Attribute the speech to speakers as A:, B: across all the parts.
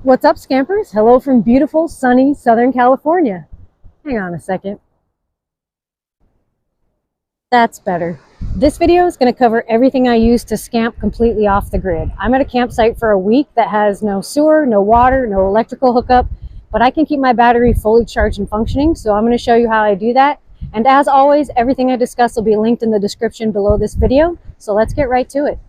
A: What's up, Scampers? Hello from beautiful, sunny Southern California. Hang on a second. That's better. This video is going to cover everything I use to scamp completely off the grid. I'm at a campsite for a week that has no sewer, no water, no electrical hookup, but I can keep my battery fully charged and functioning, so I'm going to show you how I do that. And as always, everything I discuss will be linked in the description below this video, so let's get right to it.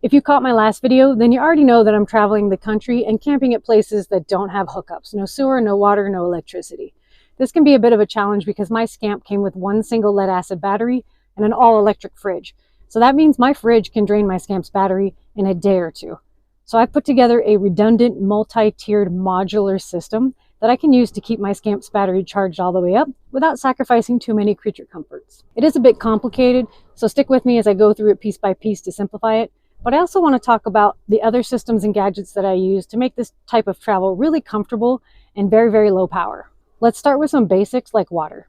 A: If you caught my last video, then you already know that I'm traveling the country and camping at places that don't have hookups. No sewer, no water, no electricity. This can be a bit of a challenge because my Scamp came with one single lead acid battery and an all-electric fridge. So that means my fridge can drain my Scamp's battery in a day or two. So I've put together a redundant, multi-tiered modular system that I can use to keep my Scamp's battery charged all the way up without sacrificing too many creature comforts. It is a bit complicated, so stick with me as I go through it piece by piece to simplify it. But I also want to talk about the other systems and gadgets that I use to make this type of travel really comfortable and very, very low power. Let's start with some basics like water.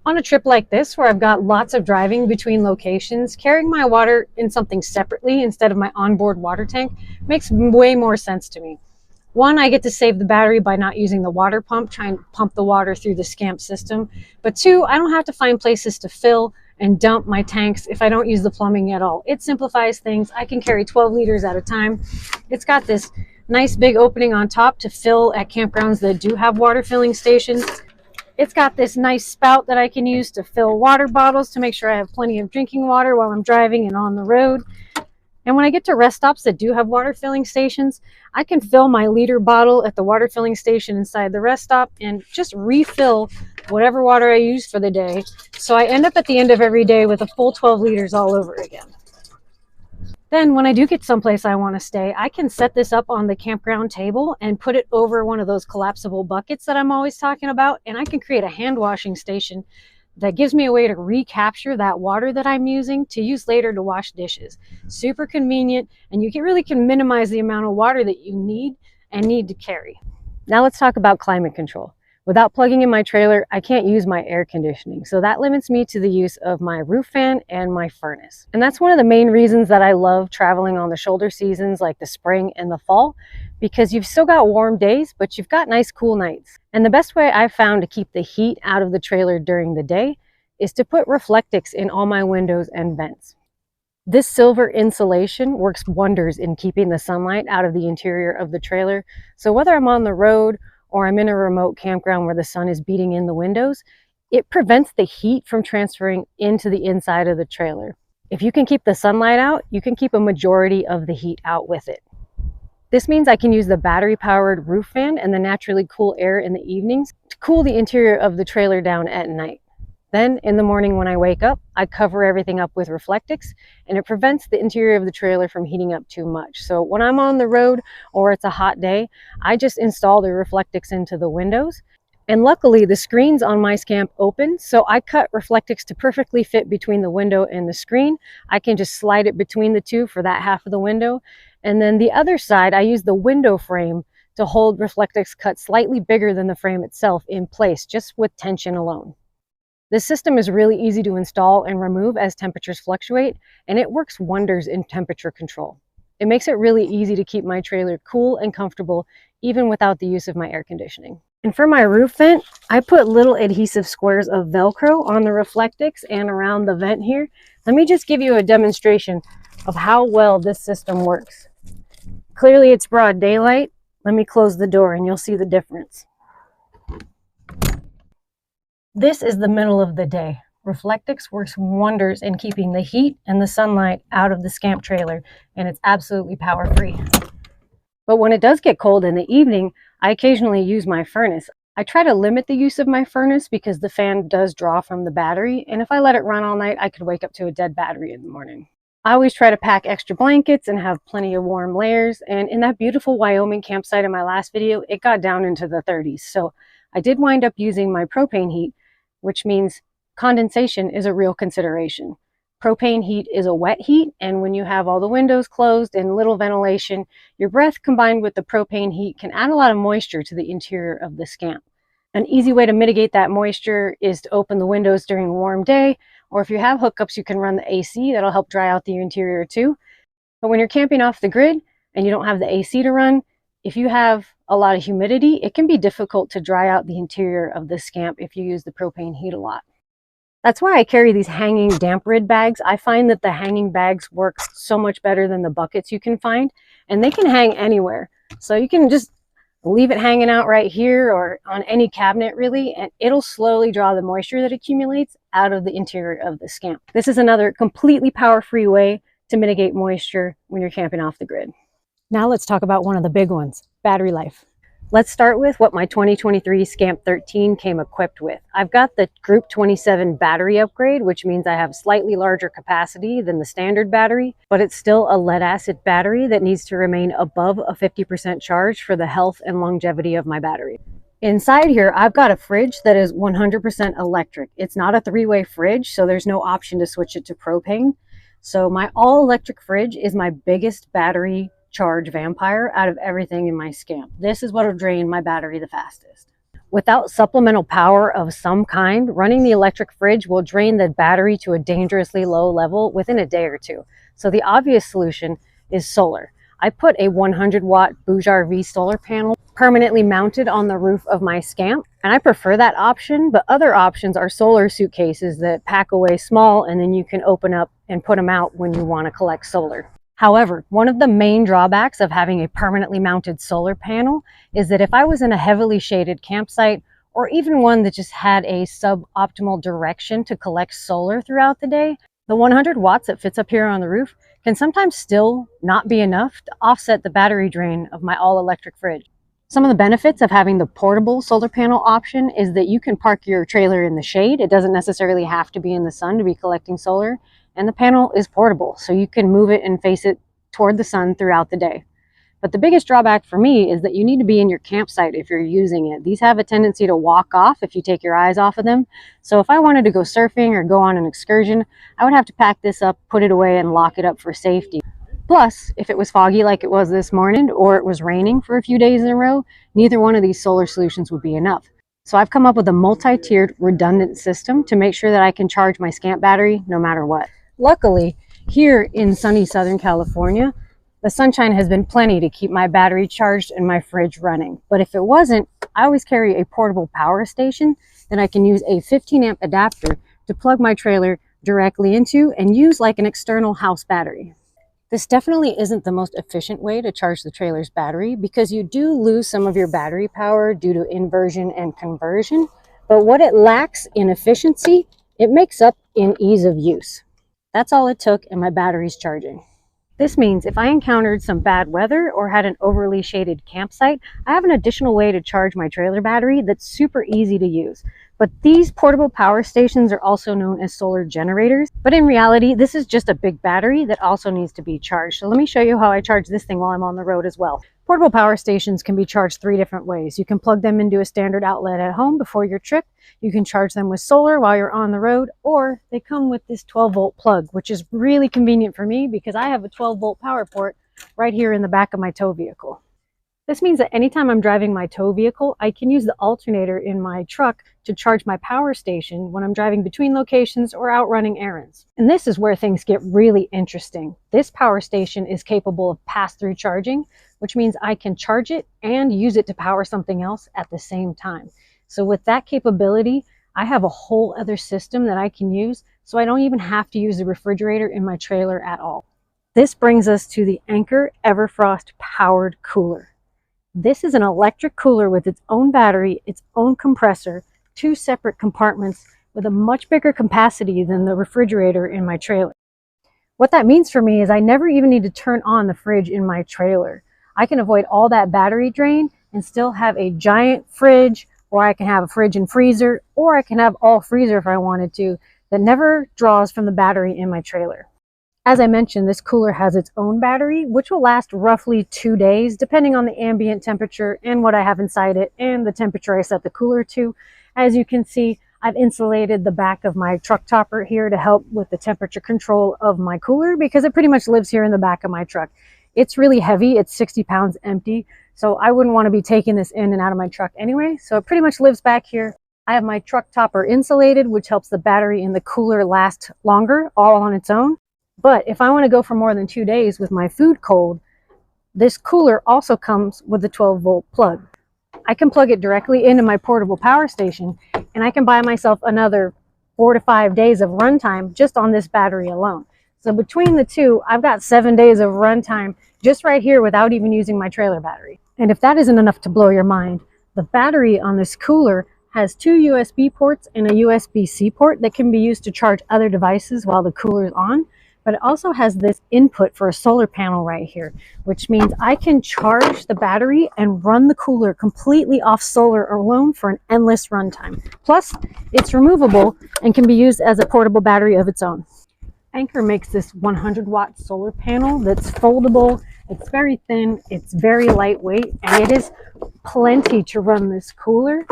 A: On a trip like this, where I've got lots of driving between locations, carrying my water in something separately instead of my onboard water tank makes way more sense to me. One, I get to save the battery by not using the water pump, trying to pump the water through the Scamp system. But two, I don't have to find places to fill and dump my tanks if I don't use the plumbing at all. It simplifies things. I can carry 12 liters at a time. It's got this nice big opening on top to fill at campgrounds that do have water filling stations. It's got this nice spout that I can use to fill water bottles to make sure I have plenty of drinking water while I'm driving and on the road. And when I get to rest stops that do have water filling stations, I can fill my liter bottle at the water filling station inside the rest stop and just refill whatever water I use for the day. So I end up at the end of every day with a full 12 liters all over again. Then when I do get someplace I want to stay, I can set this up on the campground table and put it over one of those collapsible buckets that I'm always talking about. And I can create a hand washing station that gives me a way to recapture that water that I'm using to use later to wash dishes. Super convenient, and you really can minimize the amount of water that you need to carry. Now let's talk about climate control. Without plugging in my trailer, I can't use my air conditioning, so that limits me to the use of my roof fan and my furnace. And that's one of the main reasons that I love traveling on the shoulder seasons like the spring and the fall, because you've still got warm days, but you've got nice cool nights. And the best way I've found to keep the heat out of the trailer during the day is to put Reflectix in all my windows and vents. This silver insulation works wonders in keeping the sunlight out of the interior of the trailer. So whether I'm on the road or I'm in a remote campground where the sun is beating in the windows, it prevents the heat from transferring into the inside of the trailer. If you can keep the sunlight out, you can keep a majority of the heat out with it. This means I can use the battery-powered roof fan and the naturally cool air in the evenings to cool the interior of the trailer down at night. Then in the morning when I wake up, I cover everything up with Reflectix, and it prevents the interior of the trailer from heating up too much. So when I'm on the road or it's a hot day, I just install the Reflectix into the windows. And luckily the screens on my Scamp open, so I cut Reflectix to perfectly fit between the window and the screen. I can just slide it between the two for that half of the window. And then the other side, I use the window frame to hold Reflectix cut slightly bigger than the frame itself in place, just with tension alone. This system is really easy to install and remove as temperatures fluctuate, and it works wonders in temperature control. It makes it really easy to keep my trailer cool and comfortable, even without the use of my air conditioning. And for my roof vent, I put little adhesive squares of Velcro on the Reflectix and around the vent here. Let me just give you a demonstration of how well this system works. Clearly it's broad daylight. Let me close the door and you'll see the difference. This is the middle of the day. Reflectix works wonders in keeping the heat and the sunlight out of the Scamp trailer, and it's absolutely power-free. But when it does get cold in the evening, I occasionally use my furnace. I try to limit the use of my furnace because the fan does draw from the battery, and if I let it run all night, I could wake up to a dead battery in the morning. I always try to pack extra blankets and have plenty of warm layers, and in that beautiful Wyoming campsite in my last video, it got down into the 30s, so I did wind up using my propane heat, which means condensation is a real consideration. Propane heat is a wet heat, and when you have all the windows closed and little ventilation, your breath combined with the propane heat can add a lot of moisture to the interior of the Scamp. An easy way to mitigate that moisture is to open the windows during a warm day, or if you have hookups, you can run the AC. That'll help dry out the interior too. But when you're camping off the grid and you don't have the AC to run, if you have a lot of humidity, it can be difficult to dry out the interior of the Scamp if you use the propane heat a lot. That's why I carry these hanging damp rid bags. I find that the hanging bags work so much better than the buckets you can find, and they can hang anywhere. So you can just leave it hanging out right here or on any cabinet really, and it'll slowly draw the moisture that accumulates out of the interior of the Scamp. This is another completely power-free way to mitigate moisture when you're camping off the grid. Now let's talk about one of the big ones, battery life. Let's start with what my 2023 Scamp 13 came equipped with. I've got the Group 27 battery upgrade, which means I have slightly larger capacity than the standard battery, but it's still a lead acid battery that needs to remain above a 50% charge for the health and longevity of my battery. Inside here, I've got a fridge that is 100% electric. It's not a three-way fridge, so there's no option to switch it to propane. So my all-electric fridge is my biggest battery charge vampire out of everything in my Scamp. This is what will drain my battery the fastest. Without supplemental power of some kind, running the electric fridge will drain the battery to a dangerously low level within a day or two. So the obvious solution is solar. I put a 100-watt Boondocking solar panel permanently mounted on the roof of my Scamp, and I prefer that option, but other options are solar suitcases that pack away small and then you can open up and put them out when you want to collect solar. However, one of the main drawbacks of having a permanently mounted solar panel is that if I was in a heavily shaded campsite, or even one that just had a suboptimal direction to collect solar throughout the day, the 100 watts that fits up here on the roof can sometimes still not be enough to offset the battery drain of my all-electric fridge. Some of the benefits of having the portable solar panel option is that you can park your trailer in the shade. It doesn't necessarily have to be in the sun to be collecting solar. And the panel is portable, so you can move it and face it toward the sun throughout the day. But the biggest drawback for me is that you need to be in your campsite if you're using it. These have a tendency to walk off if you take your eyes off of them. So if I wanted to go surfing or go on an excursion, I would have to pack this up, put it away, and lock it up for safety. Plus, if it was foggy like it was this morning, or it was raining for a few days in a row, neither one of these solar solutions would be enough. So I've come up with a multi-tiered redundant system to make sure that I can charge my Scamp battery no matter what. Luckily, here in sunny Southern California, the sunshine has been plenty to keep my battery charged and my fridge running. But if it wasn't, I always carry a portable power station that I can use a 15 amp adapter to plug my trailer directly into and use like an external house battery. This definitely isn't the most efficient way to charge the trailer's battery because you do lose some of your battery power due to inversion and conversion, but what it lacks in efficiency, it makes up in ease of use. That's all it took and my battery's charging. This means if I encountered some bad weather or had an overly shaded campsite, I have an additional way to charge my trailer battery that's super easy to use. But these portable power stations are also known as solar generators. But in reality, this is just a big battery that also needs to be charged. So let me show you how I charge this thing while I'm on the road as well. Portable power stations can be charged 3 different ways. You can plug them into a standard outlet at home before your trip. You can charge them with solar while you're on the road, or they come with this 12-volt plug, which is really convenient for me because I have a 12-volt power port right here in the back of my tow vehicle. This means that anytime I'm driving my tow vehicle, I can use the alternator in my truck to charge my power station when I'm driving between locations or out running errands. And this is where things get really interesting. This power station is capable of pass-through charging, which means I can charge it and use it to power something else at the same time. So with that capability, I have a whole other system that I can use, so I don't even have to use the refrigerator in my trailer at all. This brings us to the Anchor Everfrost powered cooler. This is an electric cooler with its own battery, its own compressor, 2 separate compartments with a much bigger capacity than the refrigerator in my trailer. What that means for me is I never even need to turn on the fridge in my trailer. I can avoid all that battery drain and still have a giant fridge, or I can have a fridge and freezer, or I can have all freezer if I wanted to, that never draws from the battery in my trailer. As I mentioned, this cooler has its own battery, which will last roughly 2 days, depending on the ambient temperature and what I have inside it and the temperature I set the cooler to. As you can see, I've insulated the back of my truck topper here to help with the temperature control of my cooler because it pretty much lives here in the back of my truck. It's really heavy. It's 60 pounds empty, so I wouldn't want to be taking this in and out of my truck anyway. So it pretty much lives back here. I have my truck topper insulated, which helps the battery in the cooler last longer, all on its own. But if I want to go for more than 2 days with my food cold, this cooler also comes with a 12-volt plug. I can plug it directly into my portable power station, and I can buy myself another 4 to 5 days of runtime just on this battery alone. So between the two, I've got 7 days of runtime just right here without even using my trailer battery. And if that isn't enough to blow your mind, the battery on this cooler has 2 USB ports and a USB-C port that can be used to charge other devices while the cooler is on. But it also has this input for a solar panel right here, which means I can charge the battery and run the cooler completely off solar alone for an endless runtime. Plus, it's removable and can be used as a portable battery of its own. Anker makes this 100-watt solar panel that's foldable. It's very thin, it's very lightweight, and it is plenty to run this cooler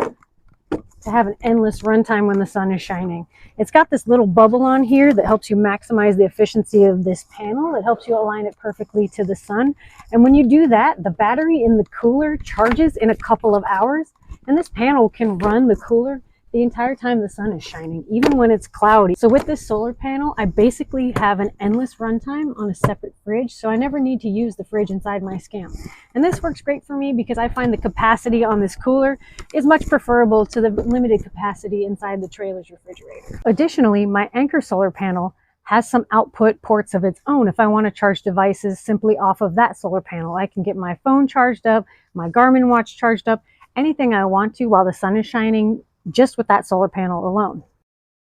A: to have an endless runtime when the sun is shining. It's got this little bubble on here that helps you maximize the efficiency of this panel. It helps you align it perfectly to the sun. And when you do that, the battery in the cooler charges in a couple of hours, and this panel can run the cooler the entire time the sun is shining, even when it's cloudy. So with this solar panel, I basically have an endless runtime on a separate fridge, so I never need to use the fridge inside my Scamp. And this works great for me because I find the capacity on this cooler is much preferable to the limited capacity inside the trailer's refrigerator. Additionally, my Anker solar panel has some output ports of its own. If I want to charge devices simply off of that solar panel, I can get my phone charged up, my Garmin watch charged up, anything I want to while the sun is shining, just with that solar panel alone.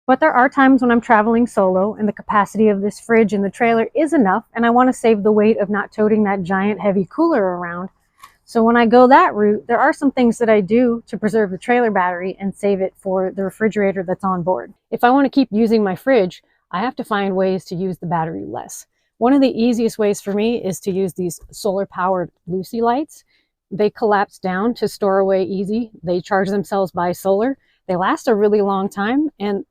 A: But there are times when I'm traveling solo and the capacity of this fridge in the trailer is enough, and I want to save the weight of not toting that giant heavy cooler around. So when I go that route, there are some things that I do to preserve the trailer battery and save it for the refrigerator that's on board. If I want to keep using my fridge, I have to find ways to use the battery less. One of the easiest ways for me is to use these solar powered Lucy lights. They collapse down to store away easy. They charge themselves by solar. They last a really long time, and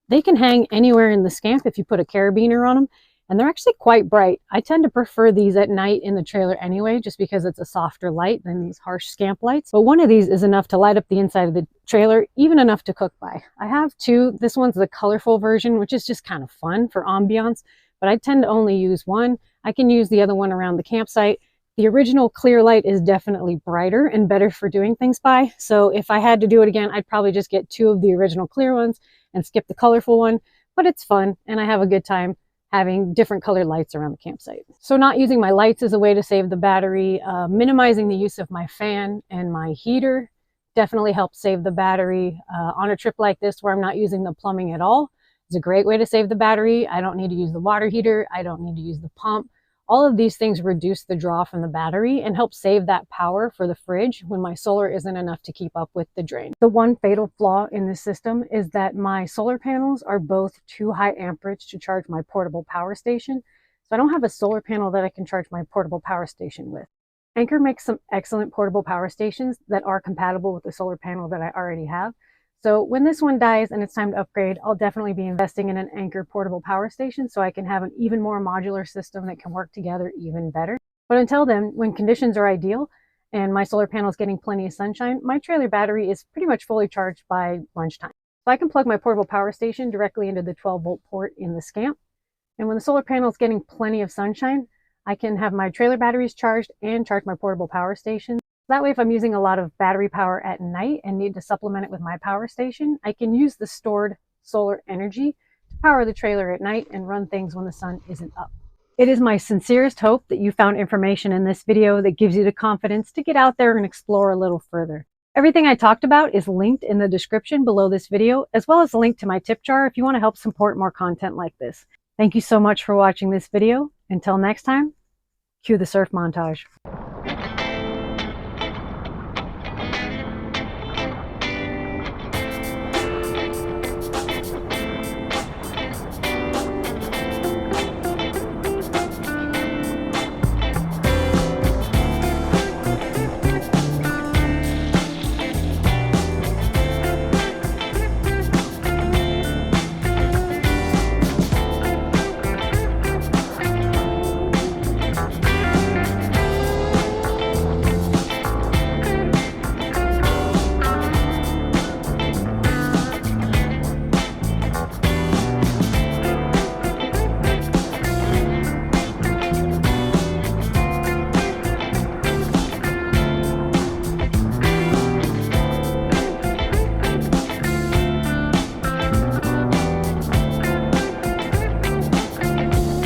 A: they can hang anywhere in the Scamp if you put a carabiner on them, and they're actually quite bright. I tend to prefer these at night in the trailer anyway, just because it's a softer light than these harsh Scamp lights. But one of these is enough to light up the inside of the trailer, even enough to cook by. I have two. This one's the colorful version, which is just kind of fun for ambiance, but I tend to only use one. I can use the other one around the campsite. The original clear light is definitely brighter and better for doing things by. So if I had to do it again, I'd probably just get two of the original clear ones and skip the colorful one. But it's fun, and I have a good time having different colored lights around the campsite. So not using my lights is a way to save the battery. Minimizing the use of my fan and my heater definitely helps save the battery. On a trip like this where I'm not using the plumbing at all, it's a great way to save the battery. I don't need to use the water heater. I don't need to use the pump. All of these things reduce the draw from the battery and help save that power for the fridge when my solar isn't enough to keep up with the drain. The one fatal flaw in this system is that my solar panels are both too high amperage to charge my portable power station. So I don't have a solar panel that I can charge my portable power station with. Anker makes some excellent portable power stations that are compatible with the solar panel that I already have. So when this one dies and it's time to upgrade, I'll definitely be investing in an Anker portable power station so I can have an even more modular system that can work together even better. But until then, when conditions are ideal and my solar panel is getting plenty of sunshine, my trailer battery is pretty much fully charged by lunchtime. So I can plug my portable power station directly into the 12-volt port in the Scamp. And when the solar panel is getting plenty of sunshine, I can have my trailer batteries charged and charge my portable power station. That way, if I'm using a lot of battery power at night and need to supplement it with my power station, I can use the stored solar energy to power the trailer at night and run things when the sun isn't up. It is my sincerest hope that you found information in this video that gives you the confidence to get out there and explore a little further. Everything I talked about is linked in the description below this video, as well as a link to my tip jar if you want to help support more content like this. Thank you so much for watching this video. Until next time, cue the surf montage.